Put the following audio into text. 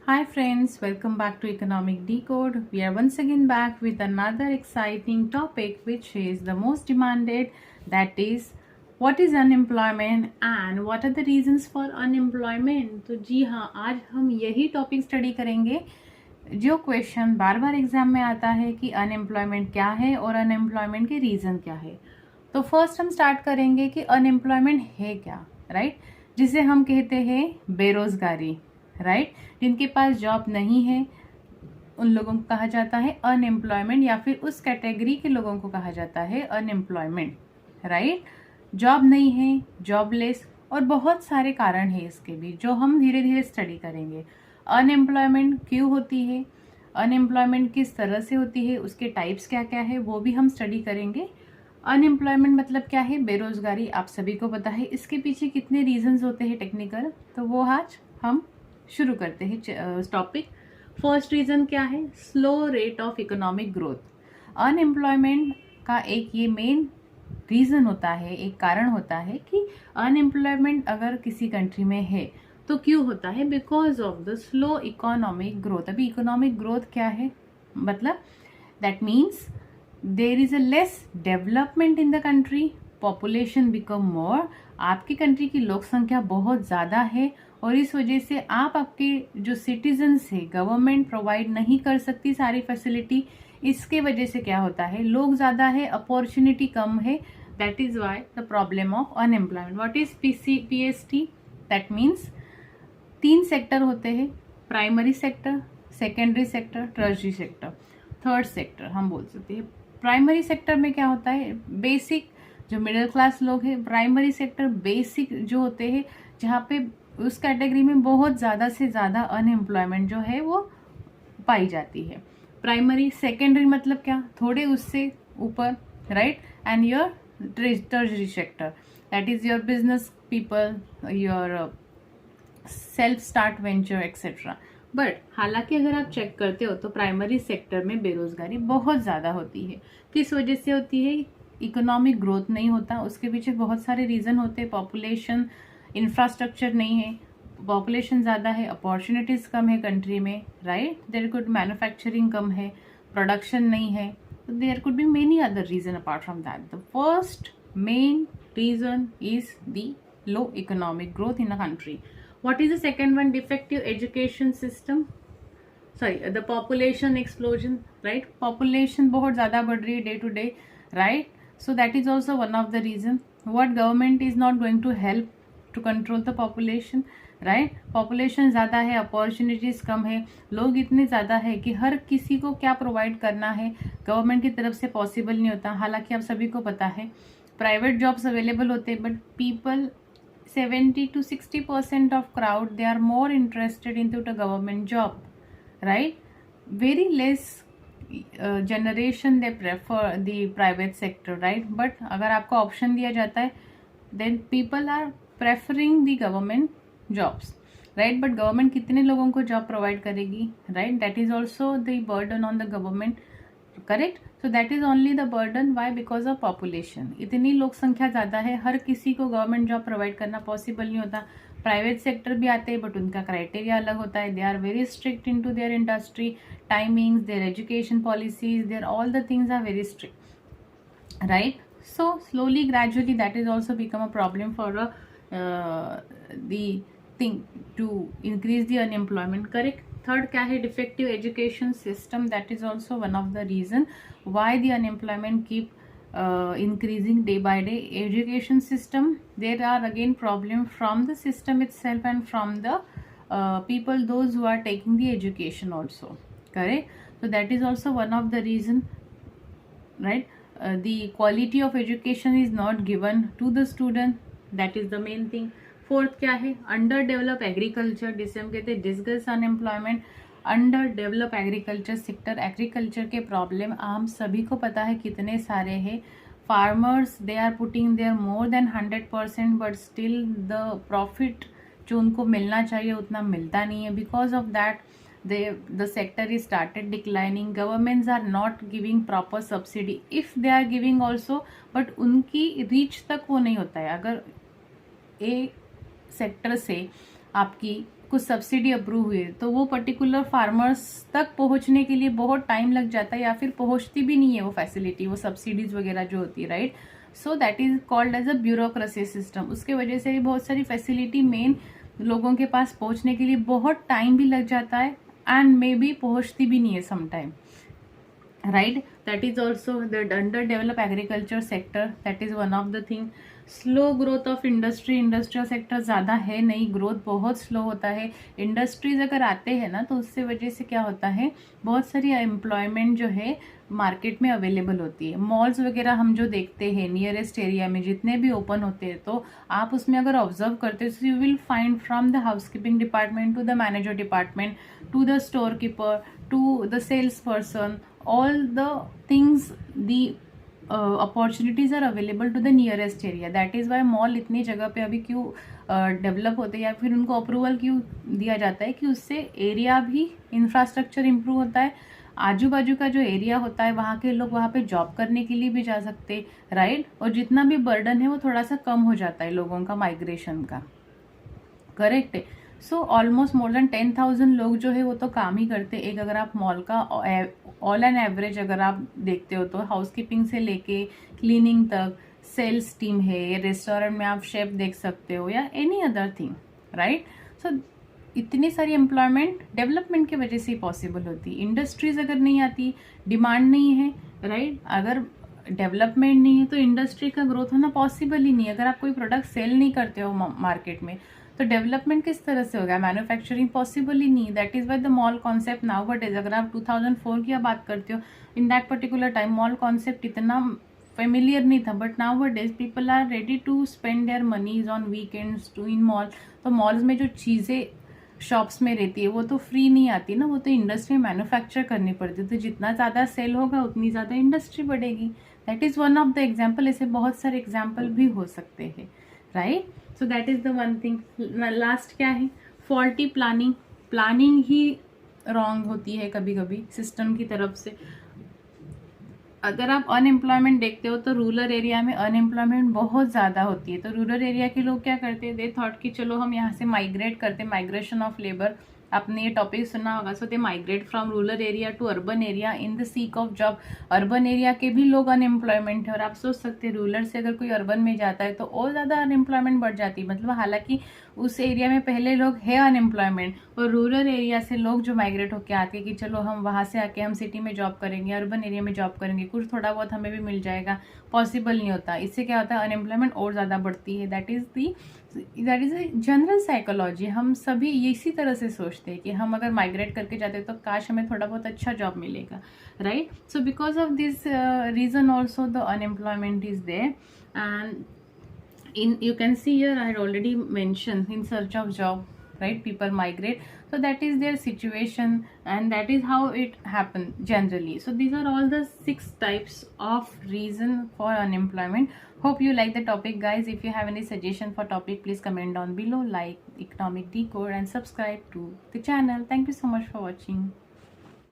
Hi friends, welcome back to Economic Decode. We are once again back with another exciting topic which is the most demanded, that is what is unemployment and what are the reasons for unemployment. तो जी हाँ, आज हम यही topic study करेंगे जो question बार बार exam में आता है कि अनएम्प्लॉयमेंट क्या है और अनएम्प्लॉयमेंट के रीज़न क्या है। तो फर्स्ट हम स्टार्ट करेंगे कि अनएम्प्लॉयमेंट है क्या, राइट, जिसे हम कहते हैं बेरोजगारी, राइट। जिनके पास जॉब नहीं है उन लोगों को कहा जाता है अनएम्प्लॉयमेंट, या फिर उस कैटेगरी के लोगों को कहा जाता है अनएम्प्लॉयमेंट, राइट। जॉब नहीं है, जॉबलेस, और बहुत सारे कारण हैं इसके भी जो हम धीरे धीरे स्टडी करेंगे। अनएम्प्लॉयमेंट क्यों होती है, अनएम्प्लॉयमेंट किस तरह से होती है, उसके टाइप्स क्या क्या है वो भी हम स्टडी करेंगे। अनएम्प्लॉयमेंट मतलब क्या है, बेरोजगारी, आप सभी को पता है। इसके पीछे कितने रीजंस होते हैं टेक्निकल, तो वो आज हम शुरू करते हैं टॉपिक। फर्स्ट रीजन क्या है, slow rate of economic growth. Unemployment का एक ये मेन रीजन होता है, एक कारण होता है कि अनएम्प्लॉयमेंट अगर किसी कंट्री में है तो क्यों होता है, because of the slow economic growth. अभी इकोनॉमिक ग्रोथ क्या है, मतलब that means there is a less development in the country, population become more. आपकी कंट्री की लोक संख्या बहुत ज़्यादा है और इस वजह से आप आपके जो सिटीजन्स है गवर्नमेंट प्रोवाइड नहीं कर सकती सारी फैसिलिटी। इसके वजह से क्या होता है, लोग ज़्यादा है, अपॉर्चुनिटी कम है, that is why the problem of unemployment. What is PST, that means 3 sector होते हैं, primary sector, secondary sector, tertiary sector, third sector हम बोल सकते हैं। प्राइमरी सेक्टर में क्या होता है, बेसिक जो मिडिल क्लास लोग हैं, प्राइमरी सेक्टर बेसिक जो होते हैं जहाँ पे उस कैटेगरी में बहुत ज़्यादा से ज़्यादा अनएम्प्लॉयमेंट जो है वो पाई जाती है। प्राइमरी, सेकेंडरी मतलब क्या, थोड़े उससे ऊपर, right, and your tertiary sector, that is your business people, your self start venture etcetera. But हालांकि अगर आप चेक करते हो तो प्राइमरी सेक्टर में बेरोजगारी बहुत ज़्यादा होती है। किस वजह से होती है, इकोनॉमिक ग्रोथ नहीं होता, उसके पीछे बहुत सारे रीज़न होते हैं। पॉपुलेशन, इंफ्रास्ट्रक्चर नहीं है, पॉपुलेशन ज़्यादा है, अपॉर्चुनिटीज़ कम है कंट्री में, राइट, देयर कुड मैन्युफैक्चरिंग कम है, प्रोडक्शन नहीं है, there could be many other reason apart from that. The first main reason is the low economic growth in a country. What is the second one, defective education system, sorry, the population explosion, right, population बहुत ज़्यादा बढ़ रही है day to day, right, so that is also one of the reason. What government is not going to help to control the population, right, population ज़्यादा है, opportunities कम है, लोग इतने ज़्यादा है कि हर किसी को क्या प्रोवाइड करना है गवर्नमेंट की तरफ से पॉसिबल नहीं होता। हालांकि आप सभी को पता है प्राइवेट जॉब्स अवेलेबल होते हैं, but people 70 to 60% of crowd, they are more interested into the government job, right, very less generation they prefer the private sector, right, but अगर आपको ऑप्शन दिया जाता है then people are preferring the government jobs, right, but government कितने लोगों को job provide करेगी, right, that is also the burden on the government, correct. So that is only the burden, why, because of population, इतनी लोक संख्या ज़्यादा है, हर किसी को गवर्नमेंट जॉब प्रोवाइड करना पॉसिबल नहीं होता। प्राइवेट सेक्टर भी आते हैं बट उनका क्राइटेरिया अलग होता है, they are very strict in to their industry timings, their education policies, their all the things are very strict, right. So slowly gradually that is also become a problem for the thing to increase the unemployment, correct. Third क्या है, defective education system, that is also one of the reason why the unemployment keep increasing day by day. Education system, there are again problem from the system itself and from the people, those who are taking the education also, correct. So that is also one of the reason, right. The quality of education is not given to the student, that is the main thing. Fourth क्या है, under develop agriculture, जिसे हम कहते हैं discuss unemployment, under develop agriculture sector. Agriculture के problem हम सभी को पता है कितने सारे हैं। Farmers they are putting their more than 100%, but still the profit जो उनको मिलना चाहिए उतना मिलता नहीं है। Because of that the sector is started declining. Governments are not giving proper subsidy, if they are giving also, but उनकी reach तक वो नहीं होता है। अगर एक सेक्टर से आपकी कुछ सब्सिडी अप्रूव हुई है तो वो पर्टिकुलर फार्मर्स तक पहुंचने के लिए बहुत टाइम लग जाता है, या फिर पहुंचती भी नहीं है वो फैसिलिटी, वो सब्सिडीज वगैरह जो होती है, right. So that is called as a bureaucracy system. उसके वजह से भी बहुत सारी फैसिलिटी मेन लोगों के पास पहुंचने के लिए बहुत टाइम भी लग जाता है, एंड मे बी पहुंचती भी नहीं है sometime, right? That is also the underdeveloped agriculture sector, that is one of the thing. Slow growth of industry, industrial sector ज़्यादा है नहीं, ग्रोथ बहुत स्लो होता है। इंडस्ट्रीज अगर आते हैं ना तो उससे वजह से क्या होता है, बहुत सारी एम्प्लॉयमेंट जो है मार्केट में अवेलेबल होती है। मॉल्स वगैरह हम जो देखते हैं नियरेस्ट एरिया में जितने भी ओपन होते हैं, तो आप उसमें अगर ऑब्जर्व करते हो तो you will find from the housekeeping department to the manager department to the store keeper to the sales person, all the things, the opportunities are available to the nearest area. That is why mall इतनी जगह पे अभी क्यों develop होते हैं, या फिर उनको अप्रूवल क्यों दिया जाता है कि उससे एरिया भी, इंफ्रास्ट्रक्चर इम्प्रूव होता है, आजू बाजू का जो एरिया होता है वहाँ के लोग वहाँ पे जॉब करने के लिए भी जा सकते, राइट। और जितना भी बर्डन है वो थोड़ा सा कम हो जाता है लोगों का माइग्रेशन का, करेक्ट है। सो ऑलमोस्ट मोर देन 10,000 लोग जो है वो तो काम ही करते। एक अगर आप मॉल का ऑल एंड एवरेज अगर आप देखते हो तो हाउसकीपिंग से लेके क्लीनिंग तक, सेल्स टीम है, रेस्टोरेंट में आप शेफ देख सकते हो, या एनी अदर थिंग, राइट। सो इतनी सारी एम्प्लॉयमेंट डेवलपमेंट की वजह से ही पॉसिबल होती। इंडस्ट्रीज अगर नहीं आती, डिमांड नहीं है, राइट, अगर डेवलपमेंट नहीं है तो इंडस्ट्री का ग्रोथ होना पॉसिबल ही नहीं है। अगर आप कोई प्रोडक्ट सेल नहीं करते हो मार्केट में तो डेवलपमेंट किस तरह से होगा, मैन्युफैक्चरिंग पॉसिबल ही नहीं। That is why the mall concept now but is, अगर आप 2004 की बात करते हो, in that particular time mall concept इतना फेमिलियर नहीं था, but now but is people are ready to spend their moneys on weekends to in mall. तो मॉल्स में जो चीज़ें शॉप्स में रहती है वो तो फ्री नहीं आती ना, वो तो इंडस्ट्री में मैन्युफैक्चर करनी पड़ती है। तो जितना ज़्यादा सेल होगा उतनी ज़्यादा इंडस्ट्री बढ़ेगी। That is one of the example. ऐसे बहुत सारे एग्जाम्पल भी हो सकते हैं, right. So that is the one thing. Last क्या है, फॉल्टी प्लानिंग। प्लानिंग ही रॉन्ग होती है कभी कभी सिस्टम की तरफ से। अगर आप अनएम्प्लॉयमेंट देखते हो तो रूरल एरिया में अनएम्प्लॉयमेंट बहुत ज़्यादा होती है। तो रूरल एरिया के लोग क्या करते हैं, दे थॉट कि चलो हम यहाँ से माइग्रेट करते, माइग्रेशन ऑफ लेबर, आपने ये टॉपिक सुना होगा। So they migrate from rural area to urban area in the seek of job. Urban area के भी लोग अनएम्प्लॉयमेंट है, और आप सोच सकते हैं रूरल से अगर कोई अर्बन में जाता है तो और ज़्यादा अनएम्प्लॉयमेंट बढ़ जाती है। मतलब हालांकि उस एरिया में पहले लोग है अनएम्प्लॉयमेंट, और रूरल एरिया से लोग जो माइग्रेट होकर आते हैं कि चलो हम वहाँ से आके हम सिटी में जॉब करेंगे, अर्बन एरिया में जॉब करेंगे, कुछ थोड़ा बहुत हमें भी मिल जाएगा, पॉसिबल नहीं होता। इससे क्या होता है, अनएम्प्लॉयमेंट और ज़्यादा बढ़ती है। That is a general psychology. हम सभी इसी तरह से सोचते हैं कि हम अगर माइग्रेट करके जाते हैं तो काश हमें थोड़ा बहुत अच्छा जॉब मिलेगा, right. So because of this reason also the unemployment is there. And you can see here I had already mentioned in search of job, right, people migrate. So that is their situation, and that is how it happens generally. So these are all the 6 types of reason for unemployment. Hope you like the topic, guys. If you have any suggestion for topic, please comment down below, like Economic Decode, and subscribe to the channel. Thank you so much for watching.